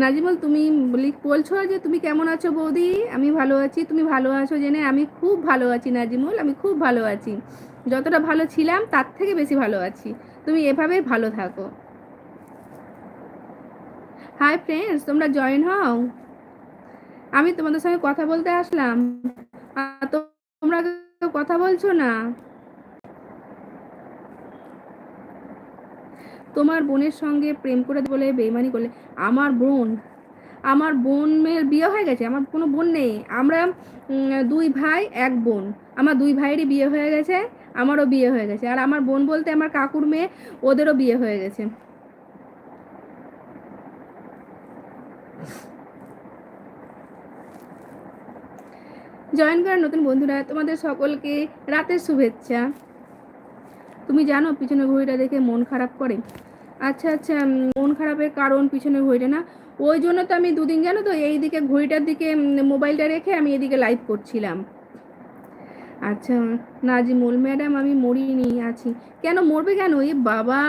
নাজিমুল, তুমি বলছো যে তুমি কেমন আছো বৌদি? আমি ভালো আছি, তুমি ভালো আছো জেনে আমি খুব ভালো আছি নাজিমুল, আমি খুব ভালো আছি। যতটা ভালো ছিলাম তার থেকে বেশি ভালো আছি। তুমি এভাবেই ভালো থাকো। হাই ফ্রেন্ডস, তোমরা জয়েন হও। আমি তোমাদের সঙ্গে কথা বলতে আসলাম, আর তোমরা কেউ কথা বলছো না। তোমার বোনের সঙ্গে প্রেম করে বলে বেইমানি করলে। আমার বোনের বিয়ে হয়ে গেছে, আমার কোনো বোন নেই। আমরা দুই ভাই এক বোন। আমার দুই ভাইয়েরই বিয়ে হয়ে গেছে, আমারও বিয়ে হয়ে গেছে। আর আমার বোন বলতে আমার কাকুর মেয়ে, ওদেরও বিয়ে হয়ে গেছে। জয়েন করার নতুন বন্ধুরা, তোমাদের সকলকে রাতের শুভেচ্ছা। তুমি জানো পিছনে ঘড়িটা দেখে মন খারাপ করে? আচ্ছা আচ্ছা, মন খারাপের কারণ পিছনে ঘড়িটা না, ওই জন্য তো আমি দুদিন জানো তো এই দিকে ঘড়িটার দিকে মোবাইলটা রেখে আমি এদিকে লাইভ করছিলাম। আচ্ছা নাজিমুল ম্যাডাম, আমি মরিনি, আছি। কেন মরবে কেন? এ বাবা,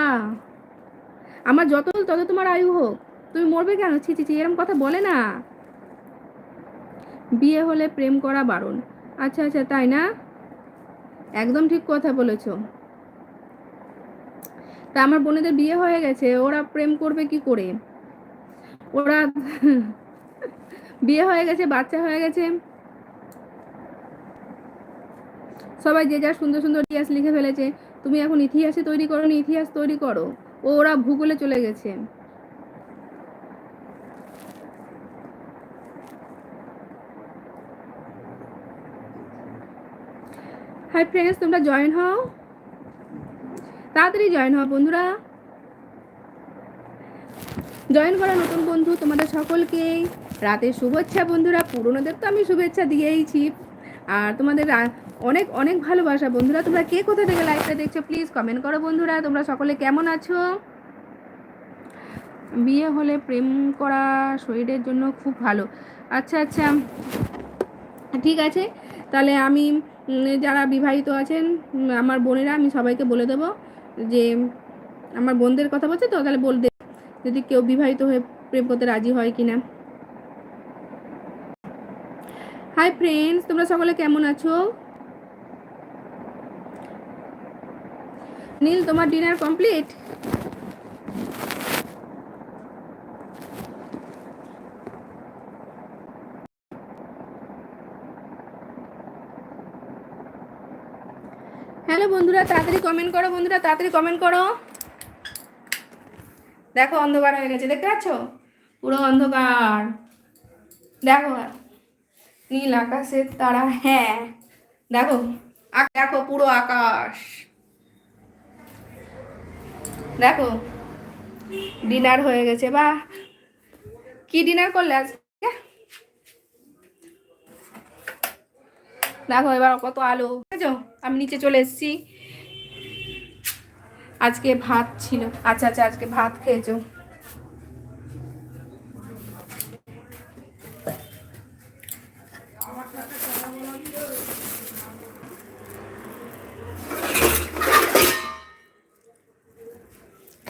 আমার যত তত তোমার আয়ু হোক, তুমি মরবে কেন? ছি ছি ছি, এরকম কথা বলে না। বিয়ে হলে প্রেম করা বারণ। আচ্ছা আচ্ছা, তাই না? একদম ঠিক কথা বলেছো। তা আমার বোনেদের বিয়ে হয়ে গেছে, ওরা প্রেম করবে কি করে? ওরা বিয়ে হয়ে গেছে, বাচ্চা হয়ে গেছে, সবাই যে যার সুন্দর সুন্দর ইতিহাস লিখে ফেলেছে। তুমি এখন ইতিহাসে তৈরি করো নি, ইতিহাস তৈরি করো। ওরা ভূগোলে চলে গেছে। হাই ফ্রেন্ডস, তোমরা জয়েন হও, তাড়াতাড়ি জয়েন হও বন্ধুরা। জয়েন করা নতুন বন্ধু তোমাদের সকলকেই রাতের শুভেচ্ছা বন্ধুরা। পুরনোদের তো আমি শুভেচ্ছা দিয়েইছি, আর তোমাদের অনেক অনেক ভালোবাসা বন্ধুরা। তোমরা কে কোথা থেকে লাইভটা দেখছো প্লিজ কমেন্ট করো বন্ধুরা। তোমরা সকলে কেমন আছো? বিয়ে হলে প্রেম করা শরীরের জন্য খুব ভালো। আচ্ছা আচ্ছা, ঠিক আছে। তাহলে আমি যারা বিবাহিত আছেন আমার বোনেরা, আমি সবাইকে বলে দেবো যে আমার বোনদের কথা বলছে তো, তাহলে বল দে যদি কেউ বিবাহিত হয়ে প্রেম করতে রাজি হয় কিনা। হাই ফ্রেন্ডস, তোমরা সকলে কেমন আছো? নীল, তোমার ডিনার কমপ্লিট? হ্যালো বন্ধুরা, তাড়াতাড়ি কমেন্ট করো বন্ধুরা, তাড়াতাড়ি কমেন্ট করো। দেখো অন্ধকার হয়ে গেছে, দেখতে পাচ্ছ? পুরো অন্ধকার। দেখো নীল আকাশের তারা, হ্যাঁ দেখো, দেখো পুরো আকাশ। দেখো ডিনার হয়ে গেছে। বা কি ডিনার করলে আজকে? দেখো এবার কত আলো, বুঝেছো? আমি নিচে চলে এসেছি। আজকে ভাত ছিল। আচ্ছা আচ্ছা, আজকে ভাত খেয়েছো?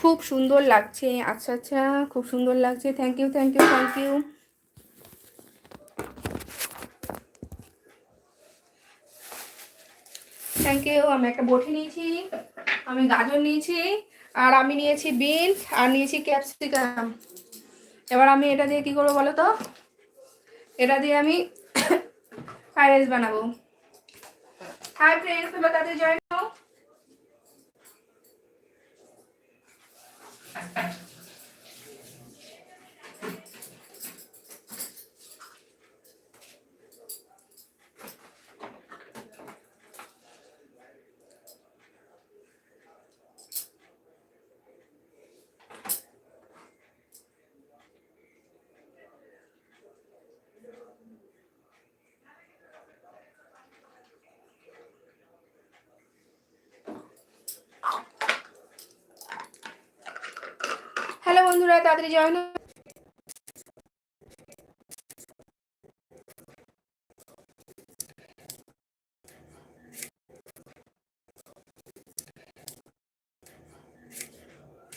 খুব সুন্দর লাগছে। আচ্ছা আচ্ছা, খুব সুন্দর লাগছে। Thank you thank you thank you thank you. আমি একটা বটি নিয়েছি, আমি গাজর নিয়েছি, আর আমি নিয়েছি বিনস, আর নিয়েছি ক্যাপসিকাম। এবার আমি এটা দিয়ে কি করবো বলো তো? এটা দিয়ে আমি ফ্রাইড রাইস বানাবো। হাই ফ্রেন্ডস, তোমরা তাদের জয়েন হও। হ্যালো বন্ধুরা, তাড়াতাড়ি জয়েন